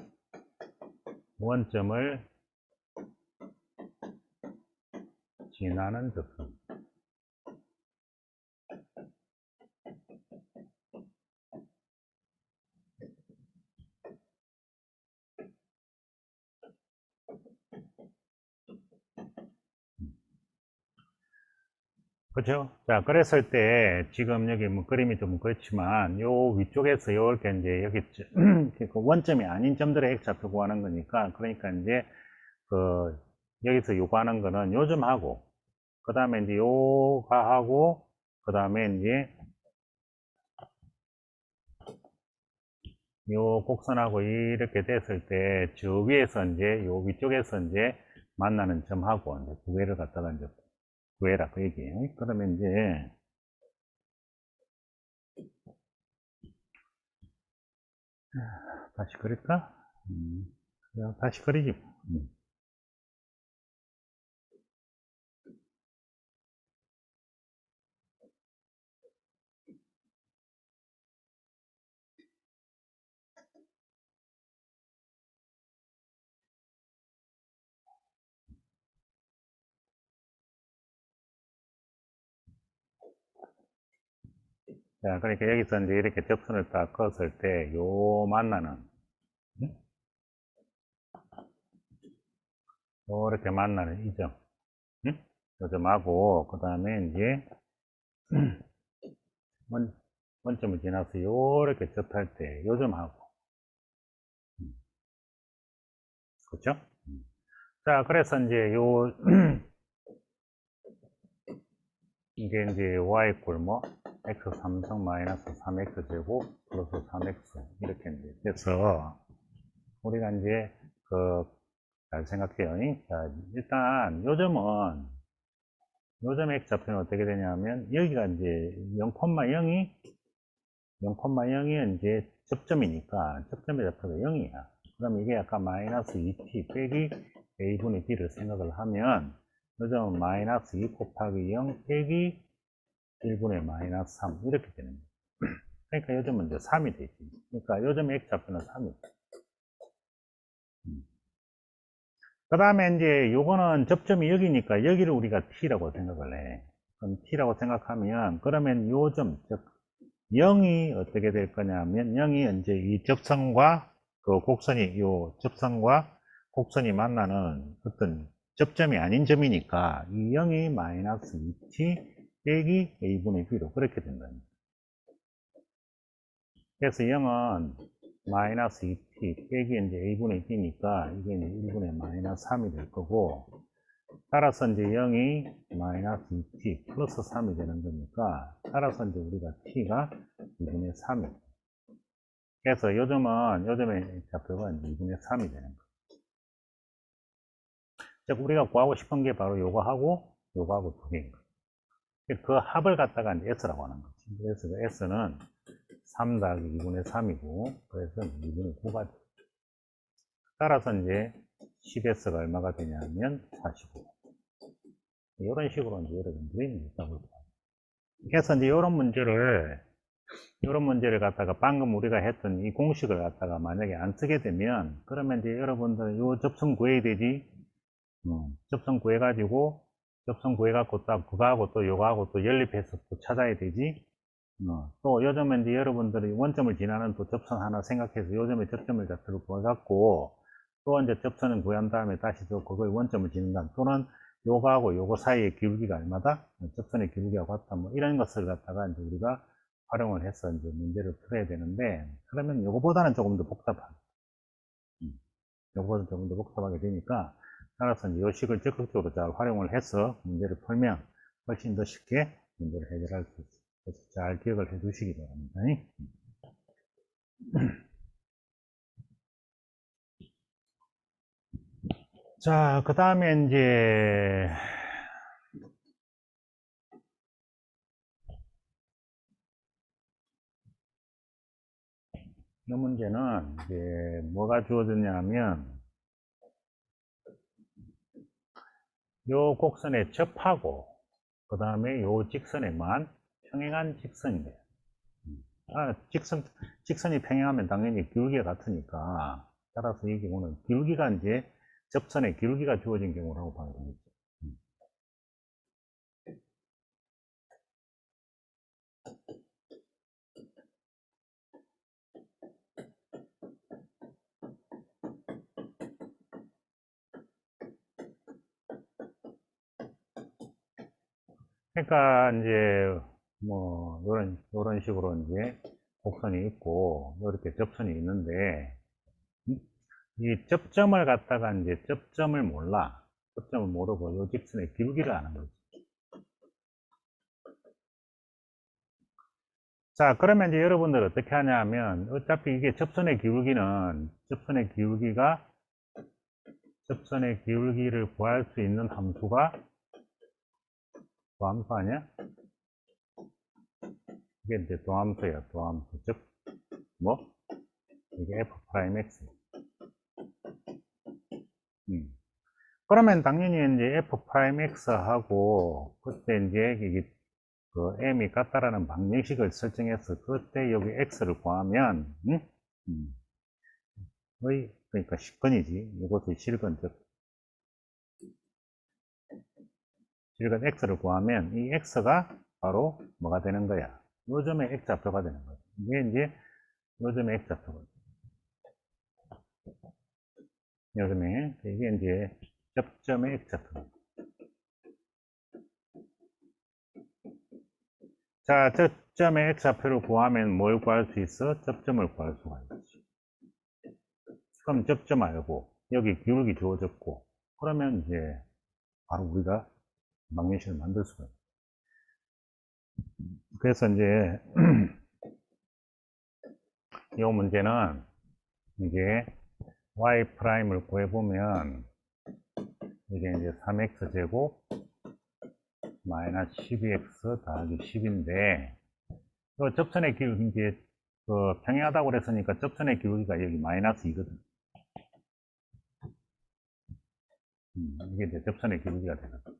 원점을 지나는 접선. 그렇죠? 자, 그랬을 때 지금 여기 뭐 그림이 좀 그렇지만 요 위쪽에서 이렇게 이제 여기 그 원점이 아닌 점들의 X좌표 구하는 거니까, 그러니까 이제 그 여기서 요구하는 거는 요점하고 그 다음에 이제 요가 하고 그 다음에 이제 요 곡선하고 이렇게 됐을 때 저 위에서 이제 요 위쪽에서 이제 만나는 점하고 이제 두 개를 갖다가 이제 구해라 그 얘기예요. 그러면 이제 다시 그릴까? 그냥 다시 그리지. 자, 그러니까 여기서 이제 이렇게 접선을 딱 그었을 때, 요 만나는, 응? 요렇게 만나는 이 점, 응? 요 점하고, 그 다음에 이제, 원, 원점을 지나서 요렇게 접할 때, 요 점하고, 음, 그렇죠? 자, 그래서 이제 요, 이게 이제 y 꼴 뭐, x 3성 마이너스 3x 제곱 플러스 3x, 이렇게 이제 돼서, 우리가 이제, 잘 생각해요. 자, 일단, 요점 x좌표는 어떻게 되냐면, 여기가 이제 0,0이, 0,0이 이제 접점이니까, 접점의 좌표가 0이야. 그럼 이게 약간 마이너스 2t 빼기 a분의 b를 생각을 하면, 요점은 마이너스 2 곱하기 0 빼기 1분의 마이너스 3, 이렇게 되는 거예요. 그러니까 요점은 이제 3이 되지. 그러니까 요점 x좌표는 3이 돼. 그 다음에 이제 요거는 접점이 여기니까 여기를 우리가 t라고 생각을 해. 그럼 t라고 생각하면 그러면 요점, 즉 0이 어떻게 될 거냐면 0이 이제 이 접선과 그 곡선이 요 접선과 곡선이 만나는 어떤 접점이 아닌 점이니까 이 0이 마이너스 2t 빼기 a분의 b로 그렇게 된다. 그래서 0은 마이너스 2t 빼기 이제 a분의 b니까 이게 이제 1분의 마이너스 3이 될 거고, 따라서 이제 0이 마이너스 2t 플러스 3이 되는 거니까, 따라서 이제 우리가 t가 2분의 3이. 그래서 요즘의 좌표가 2분의 3이 되는 거. 즉, 우리가 구하고 싶은 게 바로 요거하고 두 개인 거. 그 합을 갖다가 이제 s라고 하는 거지. 그래서 그 s는 3 더하기 2분의 3이고, 그래서 2분의 9가 돼. 따라서 이제 10S가 얼마가 되냐면 45. 이런 식으로 이제 여러분들이 있다고 봐요. 그래서 이제 이런 문제를 갖다가 방금 우리가 했던 이 공식을 갖다가 만약에 안 쓰게 되면, 그러면 이제 여러분들 요 접선 구해야 되지. 접선 구해가지고, 접선 구해갖고 또 그거하고 또 요거하고 또 연립해서 또 찾아야 되지. 또 요즘에 이제 여러분들이 원점을 지나는 또 접선 하나 생각해서 요즘에 접점을 좌표로 구해갖고 또 이제 접선을 구한 다음에 다시 또 그걸 원점을 지는다. 또는 요거하고 요거 사이의 기울기가 얼마다? 접선의 기울기가 같다. 뭐 이런 것을 갖다가 이제 우리가 활용을 해서 이제 문제를 풀어야 되는데, 그러면 요거보다는 조금 더 복잡하게, 요거보다는 조금 더 복잡하게 되니까, 따라서 이제 요 식을 적극적으로 잘 활용을 해서 문제를 풀면 훨씬 더 쉽게 문제를 해결할 수 있어요. 그래서 잘 기억을 해 두시기 바랍니다. 자, 그 다음에 이제, 이 문제는 이제 뭐가 주어졌냐면, 요 곡선에 접하고, 그 다음에 요 직선에만 평행한 직선이에요. 직선이 평행하면 당연히 기울기가 같으니까, 따라서 이 경우는 기울기가 이제 접선의 기울기가 주어진 경우라고 봐야 되겠죠. 그러니까 이제 뭐 요런 식으로 이제 곡선이 있고 이렇게 접선이 있는데, 이 접점을 갖다가 이제 접점을 몰라. 접점을 모르고 요 직선의 기울기를 아는 거지. 자, 그러면 이제 여러분들 어떻게 하냐면, 어차피 이게 접선의 기울기를 구할 수 있는 함수가 도함수 아니야? 이게 이제 도함수야, 도함수. 즉, 뭐? 이게 F'X. 그러면 당연히 이제 F'X하고, 그때 이제 이게 그 M이 같다라는 방정식을 설정해서, 그때 여기 X를 구하면, 그러니까 실근이지. 이것도 실근, 즉, 실근 X를 구하면, 이 X가 바로 뭐가 되는 거야? 요점의 X좌표가 되는 거야. 이게 이제 요점의 X좌표가 돼. 요즘에 이게 이제 접점의 X좌표. 자, 접점의 X좌표를 구하면 뭘 구할 수 있어? 접점을 구할 수가 있지. 그럼 접점 알고 여기 기울기 주어졌고, 그러면 이제 바로 우리가 방정식을 만들 수가 있어. 그래서 이제 이 문제는 이게 y''을 구해보면 이게 이제 3x 제곱 마이너스 12x 더하기 10인데, 그 접선의 기울기 이제 그 평행하다고 그랬으니까 접선의 기울기가 여기 마이너스 2거든. 이게 이제 접선의 기울기가 되거든.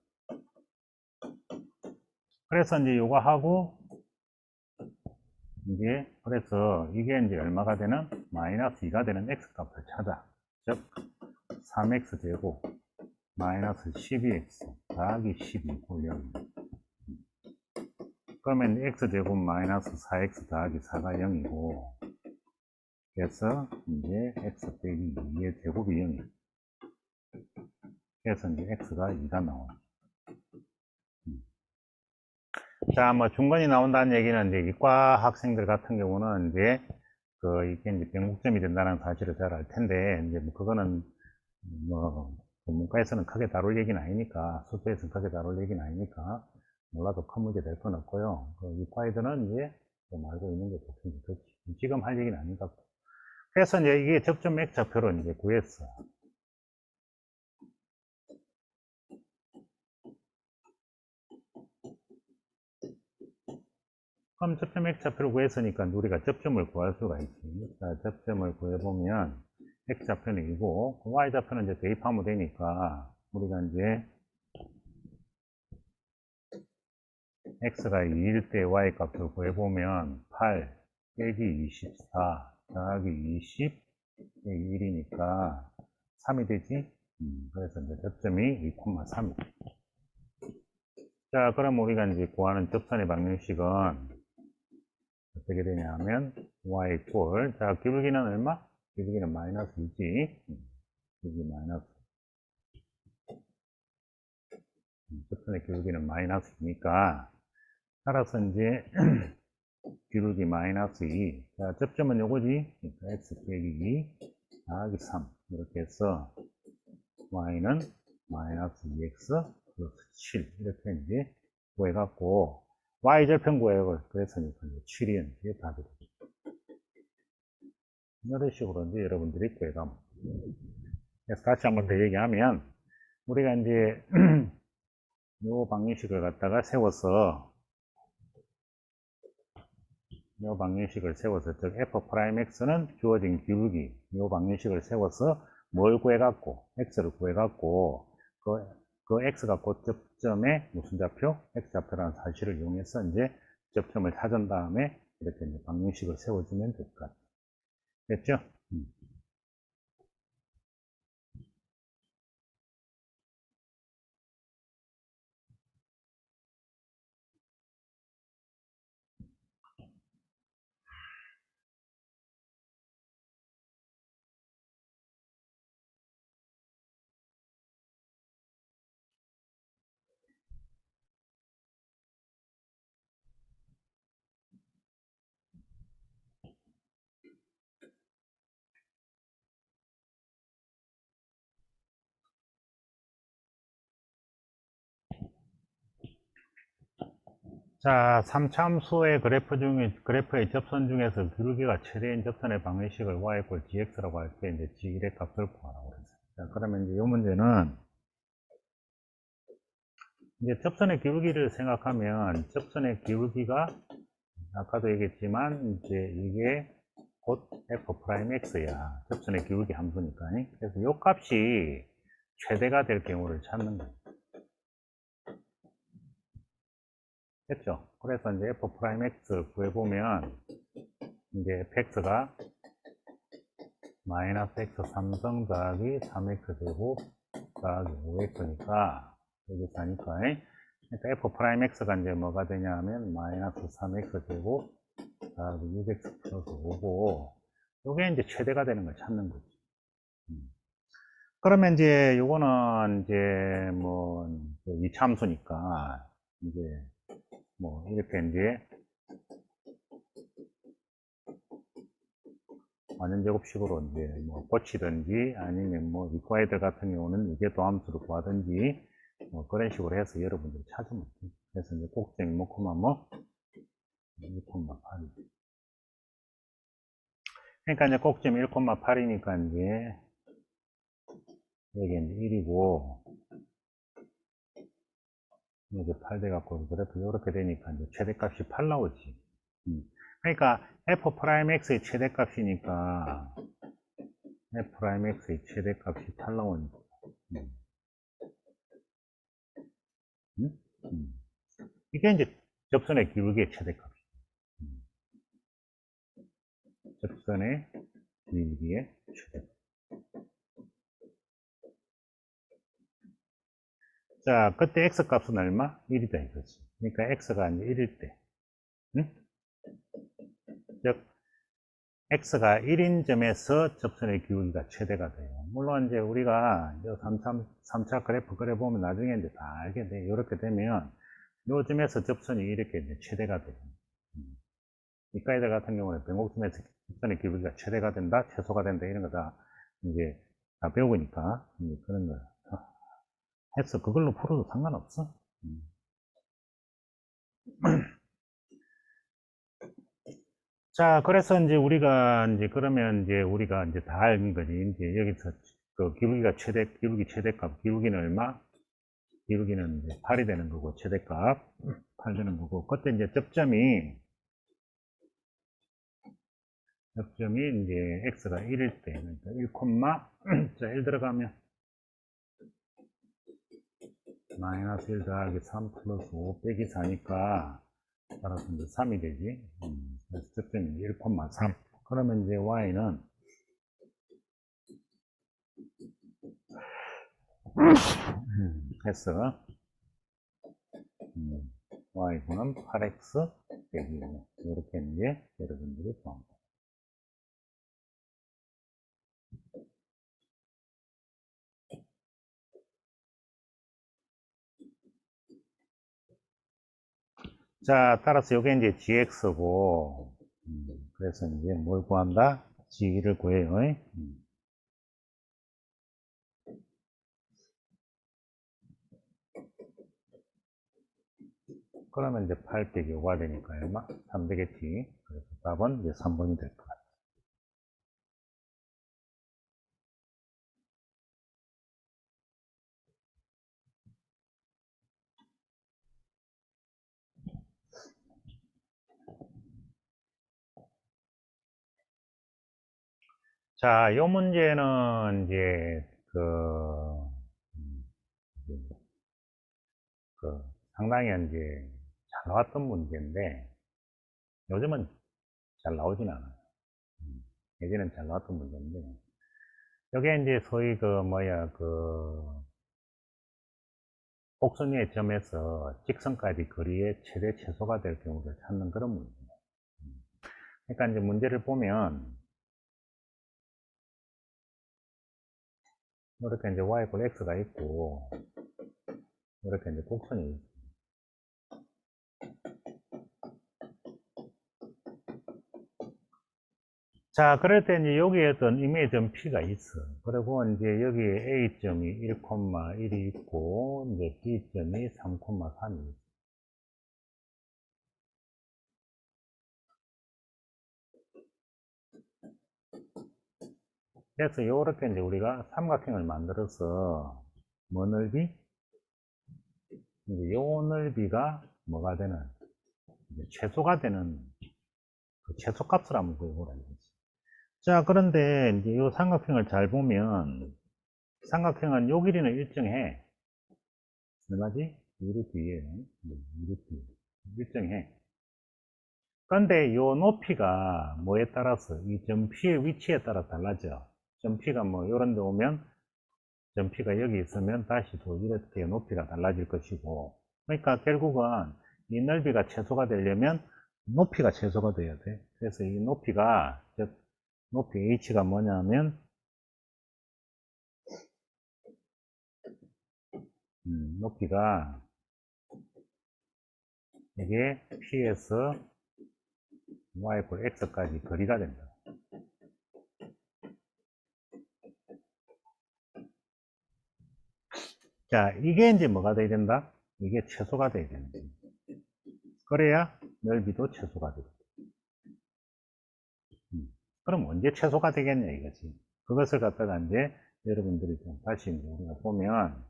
그래서 이제 요거 하고 이게 그래서 이게 이제 얼마가 되는 마이너스 2가 되는 x 값을 찾아. 즉 3x 제곱 마이너스 12x 더하기 12 0. 그러면 x 제곱 마이너스 4x 더하기 4가 0이고, 그래서 이제 x 빼기 2의 제곱이 0이에요. 그래서 이제 x가 2가 나와요. 자, 뭐 중간이 나온다는 얘기는 이제 이과 학생들 같은 경우는 이제 이게 이제 변곡점이 된다는 사실을 잘 알 텐데, 이제 뭐 그거는 뭐 문과에서는 크게 다룰 얘기는 아니니까, 수표에서는 크게 다룰 얘기는 아니니까 몰라도 큰 문제 될 건 없고요. 이과 애들은 이제 좀 알고 있는 게 좋습니다. 지금 할 얘기는 아닌 것 같고. 그래서 이제 이게 접점 X좌표로 이제 구했어. 그럼 접점 X좌표를 구했으니까 우리가 접점을 구할 수가 있지. 자, 접점을 구해보면 X좌표는 이고 Y좌표는 이제 대입하면 되니까 우리가 이제 X가 2일 때 Y 값을 구해보면 8 빼기 24 더하기 20 빼기 1이니까 3이 되지. 그래서 이제 접점이 2,3. 자, 그럼 우리가 이제 구하는 접선의 방정식은 어떻게 되냐면 y 꼴, 자 기울기는 얼마? 기울기는 마이너스 2지. 기울기 마이너스, 접선의 기울기는 마이너스이니까 따라서 이제 기울기 마이너스 2. 자, 접점은 요거지. 그러니까 x 빼기 2 더하기 3 이렇게 해서 y는 마이너스 2x 플러스 7 이렇게 이제 구해갖고 y절편 구해요. 그랬으니까 7이 이제 답이 되죠. 이런 식으로 이제 여러분들이 구해가면. 그래서 다시 한번 더 얘기하면, 우리가 이제, 요 방정식을 갖다가 세워서, 요 방정식을 세워서, 즉, f'x는 주어진 기울기, 요 방정식을 세워서 뭘 구해갖고, x를 구해갖고, 그 x 갖고 접점에 무슨 좌표? x좌표라는 사실을 이용해서 이제 접점을 찾은 다음에 이렇게 이제 방정식을 세워주면 될 것 같아요. 됐죠? 자, 3차함수의 그래프의 접선 중에서 기울기가 최대인 접선의 방정식을 y 꼴 gx라고 할 때 이제 g1의 값을 구하라고 그랬어요. 자, 그러면 이제 이 문제는 이제 접선의 기울기를 생각하면 접선의 기울기가 아까도 얘기했지만 이제 이게 곧 f'x야. 접선의 기울기 함수니까. 그래서 이 값이 최대가 될 경우를 찾는 거예요. 됐죠? 그래서 이제 f'x를 구해보면 이제 fx가 마이너스 x 3성 더하기 3x 제곱 더하기 5x니까 여기 사니까 그러니까 f'x가 이제 뭐가 되냐면 마이너스 3x 제곱 더하기 6x 플러스 5고 요게 이제 최대가 되는 걸 찾는 거지. 그러면 이제 요거는 이제 뭐 이차함수니까 이제 뭐 이렇게 이제 완전제곱식으로 이제 뭐 고치든지 아니면 뭐 이과 애들 같은 경우는 이게 도함수를 구하든지 뭐 그런 식으로 해서 여러분들이 찾으면 돼요. 그래서 이제 꼭지점 1,8 그러니까 이제 꼭지점 1,8이니까 이제 여기 이제 1이고 이제 8 돼갖고 그래프 이렇게 되니까 이제 최대값이 8 나오지. 그러니까 f'x의 최대값이니까 f'x의 최대값이 8 나오는 거야. 이게 이제 접선의 기울기의 최대값. 접선의 기울기의 최대값. 자, 그때 x값은 얼마? 1이다 이거지. 그러니까 x가 이제 1일 때. 응? 즉, x가 1인 점에서 접선의 기울기가 최대가 돼요. 물론 이제 우리가 3차 그래프 그려보면 나중에 이제 다 알게 돼. 이렇게 되면 요 점에서 접선이 이렇게 이제 최대가 돼요. 이과 애들 같은 경우는 변곡점에서 접선의 기울기가 최대가 된다, 최소가 된다 이런 거 다 이제 다 배우니까 그런 거 해서 그걸로 풀어도 상관없어. 자, 그래서 이제 우리가 이제 그러면 이제 우리가 이제 다 알는 거지. 이제 여기서 그 기울기가 기울기 최대값, 기울기는 얼마? 기울기는 이제 8이 되는 거고, 최대값 8 되는 거고, 그때 이제 접점이 이제 x가 1일 때, 그러니까 1, 자, 1 들어가면 마이너스 1 더하기 3 플러스 5 빼기 4니까 따라서 이제 3이 되지. 그래서 접점이 1,3. 그러면 이제 y는 해서 y분은 8x 빼기 5 이렇게 이제 여러분들이 구합니다. 자, 따라서 이게 이제 gx고 그래서 이제 뭘 구한다? g를 구해요. 그러면 이제 8 빼기 5가 되니까 얼마? 3 되겠지. 그래서 답은 이제 3번이 될 것 같아요. 자, 이 문제는 이제 음, 이제 그 상당히 이제 잘 나왔던 문제인데 요즘은 잘 나오진 않아요. 예전엔 잘 나왔던 문제인데 이게 이제 소위 곡선의 점에서 직선까지 거리의 최대 최소가 될 경우를 찾는 그런 문제입니다. 그러니까 이제 문제를 보면 이렇게 이제 y = x가 있고 이렇게 이제 곡선이 있고 자, 그럴 때 이제 여기에 어떤 임의점 P가 있어. 그리고 이제 여기에 A점이 1,1이 있고, 이제 B점이 3,3이 있어. 그래서 이렇게 이제 우리가 삼각형을 만들어서 뭐 넓이? 이제 요 넓이가 뭐가 되는, 이제 최소가 되는 그 최소값을 한번 구해보라는 거지. 자, 그런데 이제 요 삼각형을 잘 보면, 삼각형은 요 길이는 일정해. 얼마지? 루트 2에, 루트 일정해. 그런데 요 높이가 뭐에 따라서, 이 점 P의 위치에 따라 달라져. 점 P가 뭐 요런 데 오면, 점 P가 여기 있으면 다시 또 이렇게 높이가 달라질 것이고, 그러니까 결국은 이 넓이가 최소가 되려면 높이가 최소가 돼야 돼. 그래서 이 높이가, 즉 높이 h가 뭐냐면 높이가 이게 P에서 y = x까지 거리가 된다. 자, 이게 이제 뭐가 돼야 된다? 이게 최소가 돼야 되는 거야. 그래야 넓이도 최소가 되고. 그럼 언제 최소가 되겠냐 이거지. 그것을 갖다가 이제 여러분들이 좀 다시 이제 우리가 보면,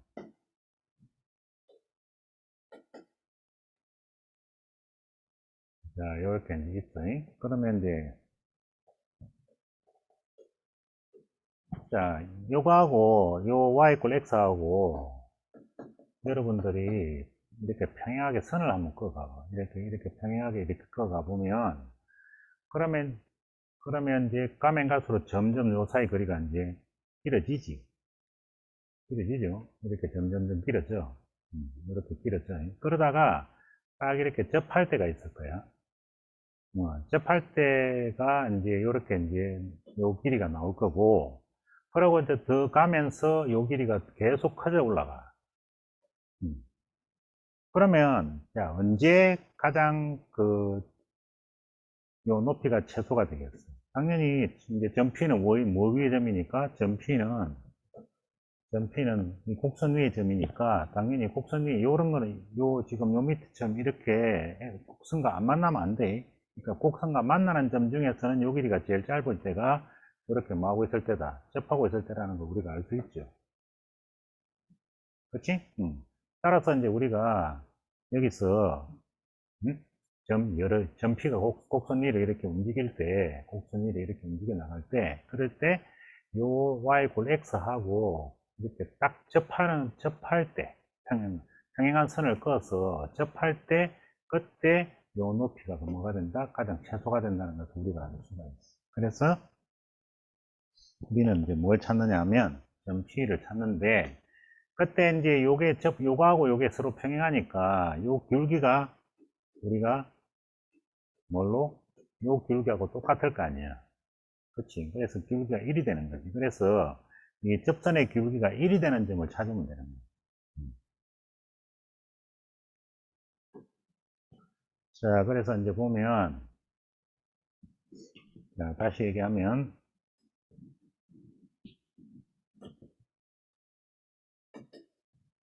자, 이렇게 이제 있어요. 그러면 이제, 자, 요거하고 요 y = x하고 여러분들이 이렇게 평행하게 선을 한번 그어봐. 이렇게 평행하게 이렇게 그어가 보면, 그러면 이제 가면 갈수록 점점 요 사이 거리가 이제 길어지지. 길어지죠. 이렇게 점점 길어져. 이렇게 길어져. 그러다가 딱 이렇게 접할 때가 있을 거야. 접할 때가 이제 이렇게 이제 요 길이가 나올 거고, 그러고 이제 더 가면서 요 길이가 계속 커져 올라가. 그러면, 자, 언제 가장 요 높이가 최소가 되겠어? 당연히 이제 점 P는 뭐 위의 점이니까 점 P는 이 곡선 위의 점이니까 당연히 곡선 위에 요런 거는 요 지금 요 밑에처럼 이렇게 곡선과 안 만나면 안 돼. 그러니까 곡선과 만나는 점 중에서는 요 길이가 제일 짧을 때가 이렇게 뭐 하고 있을 때다. 접하고 있을 때라는 걸 우리가 알 수 있죠. 그렇지? 따라서 이제 우리가 여기서 점 P가 곡선 위를 이렇게 움직일 때, 곡선 위를 이렇게 움직여 나갈 때, 그럴 때, 요 y = x하고 이렇게 딱 접할 때, 평행한 선을 그어서 접할 때, 그때 요 높이가 뭐가 된다? 가장 최소가 된다는 것을 우리가 알 수가 있어. 그래서 우리는 이제 뭘 찾느냐 하면, 점 P를 찾는데, 그때 이제 요거하고 요게 서로 평행하니까, 요 기울기가 우리가 뭘로? 요 기울기하고 똑같을 거 아니야. 그치? 그래서 기울기가 1이 되는 거지. 그래서 이 접선의 기울기가 1이 되는 점을 찾으면 되는 거야. 자, 그래서 이제 보면, 자, 다시 얘기하면,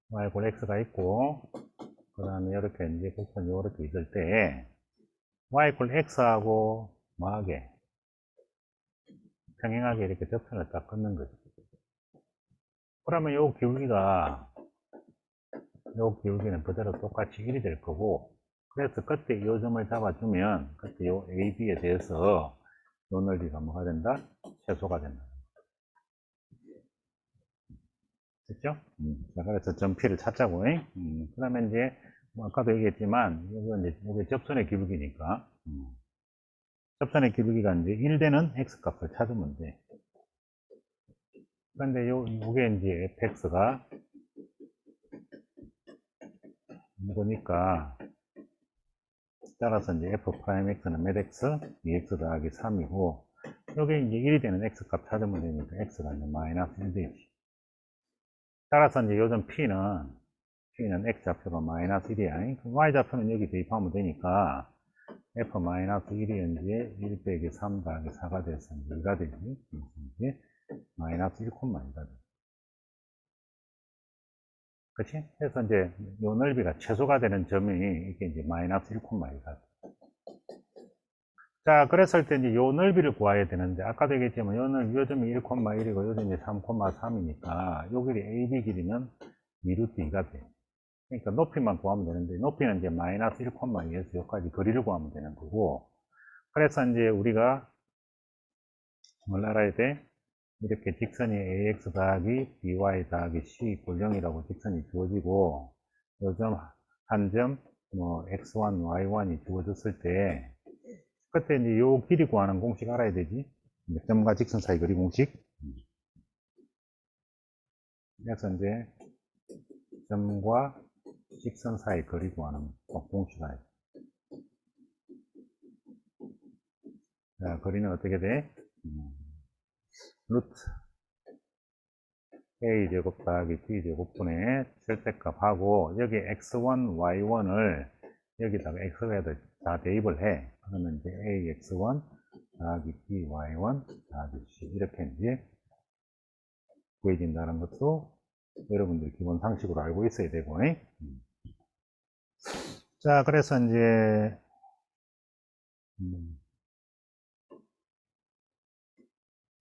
y = x가 있고, 그 다음에 이렇게 이제 곡선이 이렇게 있을 때, y = x하고 뭐하게? 평행하게 이렇게 접선을 딱 끊는 거지. 그러면 요 기울기는 그대로 똑같이 1이 될 거고, 그래서 그때 이 점을 잡아주면, 그때 요 AB에 대해서 요 넓이가 뭐가 된다? 최소가 된다. 됐죠? 자, 그래서 점 P를 찾자고. 그러면 이제, 뭐 아까도 얘기했지만, 이게 접선의 기울기니까, 접선의 기울기가 이제 1 되는 X 값을 찾으면 돼. 그런데 요게 이제 fx가 이거니까, 따라서 이제 f'x는 몇 x? 2x 더하기 3이고, 요게 이제 1이 되는 x 값 찾으면 되니까 x가 이제 마이너스 1 되지. 따라서 이제 요즘 P는 X좌표가 마이너스 1이야. Y좌표는 여기 대입하면 되니까, F 마이너스 1이 이제 1 빼기 3 더하기 4가 돼서 2가 되지. 이제 마이너스 1,2가 돼. 그치? 그래서 이제 요 넓이가 최소가 되는 점이 이게 이제 마이너스 1,2가 돼. 자, 그랬을 때 이제 요 넓이를 구해야 되는데, 아까도 얘기했지만 요 점이 1,1이고 요 점이 3,3이니까 요 길이 AB 길이는 2루트 2가 돼. 그러니까 높이만 구하면 되는데, 높이는 이제 마이너스 1,2에서 여기까지 거리를 구하면 되는 거고, 그래서 이제 우리가 뭘 알아야 돼? 이렇게 직선이 ax 더하기 by 더하기 c = 0이라고 직선이 주어지고, 요점 한 점, 뭐, x1, y1이 주어졌을 때, 그때 이제 요 길이 구하는 공식 알아야 되지? 점과 직선 사이 거리 공식. 그래서 이제 점과 직선 사이 거리 구하는 공식 알아야 돼. 자, 거리는 어떻게 돼? 루트 a제곱 더하기 b제곱분의 절대값하고, 여기 x1, y1을 여기다가 x에다 다 대입을 해. 그러면 이제 ax1 더하기 by1 더하기 c 이렇게 이제 구해진다는 것도 여러분들 기본 상식으로 알고 있어야 되고. 자, 그래서 이제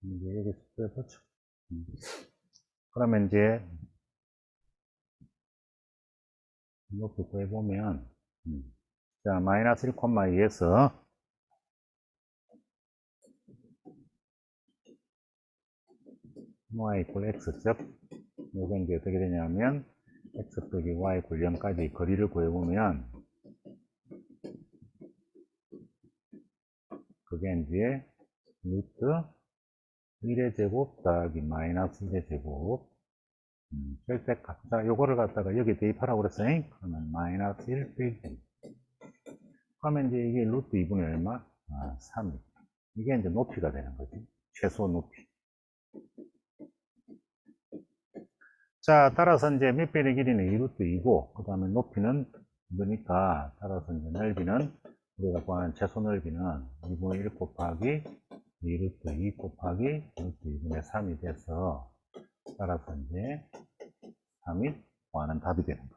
이제 여기 숙제해보죠. 그러면 이제 이렇게 구해보면, 자, 마이너스 1,2에서 y = x 즉, 요게 이제 어떻게 되냐면, x 빼기 y = 0까지 거리를 구해보면, 그게 이제 루트 1의 제곱 더하기 마이너스 1의 제곱, 절대값. 자, 요거를 갖다가 여기 대입하라고 그랬어요. 그러면 마이너스 1 빼기. 그러면 이제 이게 루트 2분의 얼마? 3. 이게 이제 높이가 되는 거지. 최소 높이. 자, 따라서 이제 밑변의 길이는 2루트 2고, 그 다음에 높이는 이거니까, 따라서 이제 넓이는, 우리가 구하는 최소 넓이는 2분의 1 곱하기 2루트 2 곱하기 루트 2분의 3이 돼서, 따라서 이제 3이 구하는 답이 되는 거죠.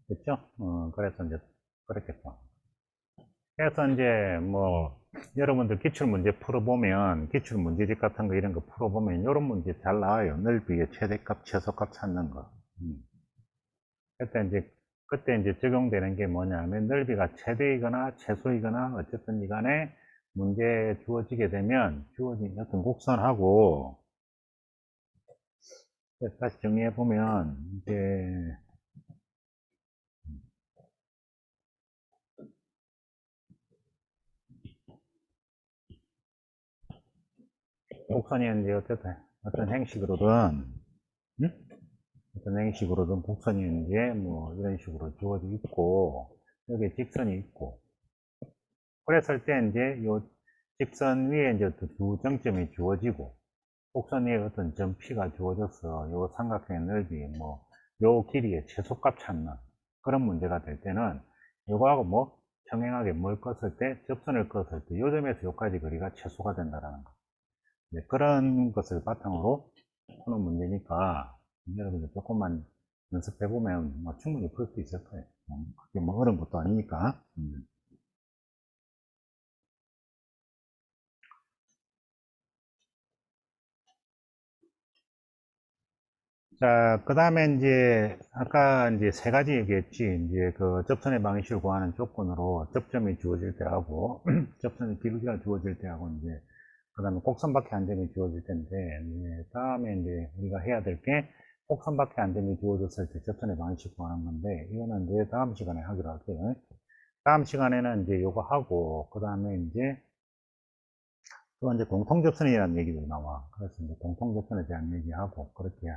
됐죠? 그래서 이제 그렇게 써. 그래서 이제 뭐 여러분들 기출문제 풀어보면, 기출문제집 같은 거 이런 거 풀어보면 이런 문제 잘 나와요. 넓이의 최대값, 최소값 찾는 거. 그때 이제 적용되는 게 뭐냐면, 넓이가 최대이거나 최소이거나 어쨌든 간에 문제 주어지게 되면 주어진 어떤 곡선하고, 다시 정리해 보면 이제 곡선이 이제 어떤 행식으로든, 어떤 행식으로든 곡선이 이제 뭐 이런 식으로 주어져 있고, 여기 직선이 있고, 그랬을 때 이제 요 직선 위에 이제 두 정점이 주어지고, 곡선 위에 어떤 점 P가 주어져서 요 삼각형의 넓이, 뭐, 요 길이의 최소값 찾는 그런 문제가 될 때는, 요거하고 뭐, 평행하게 뭘 껐을 때, 접선을 껐을 때, 요 점에서 요까지 거리가 최소가 된다라는 거. 네, 그런 것을 바탕으로 푸는 문제니까, 여러분들 조금만 연습해보면 뭐 충분히 풀 수 있을 거예요. 그게 뭐 어려운 것도 아니니까. 자, 그 다음에 이제, 아까 이제 세 가지 얘기했지. 이제 그 접선의 방식을 구하는 조건으로 접점이 주어질 때하고, 접선의 길이가 주어질 때하고, 이제, 그 다음에 곡선밖에 안 점이 주어질 때인데, 이제 다음에 이제 우리가 해야 될 게, 곡선밖에 안 점이 주어졌을 때 접선의 방식 구하는 건데, 이거는 이제 다음 시간에 하기로 할게요. 다음 시간에는 이제 요거 하고, 그 다음에 이제, 또 이제 공통접선이라는 얘기도 나와. 그래서 이제 공통접선에 대한 얘기하고, 그렇게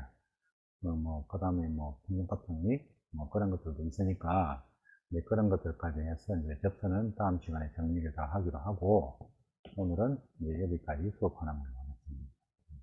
그 다음에 뭐, 평균값 정리, 뭐, 그런 것들도 있으니까, 이제 그런 것들까지 해서 이제 접선은 다음 시간에 정리를 다 하기로 하고, 오늘은 이제 여기까지 수업하는 거예요.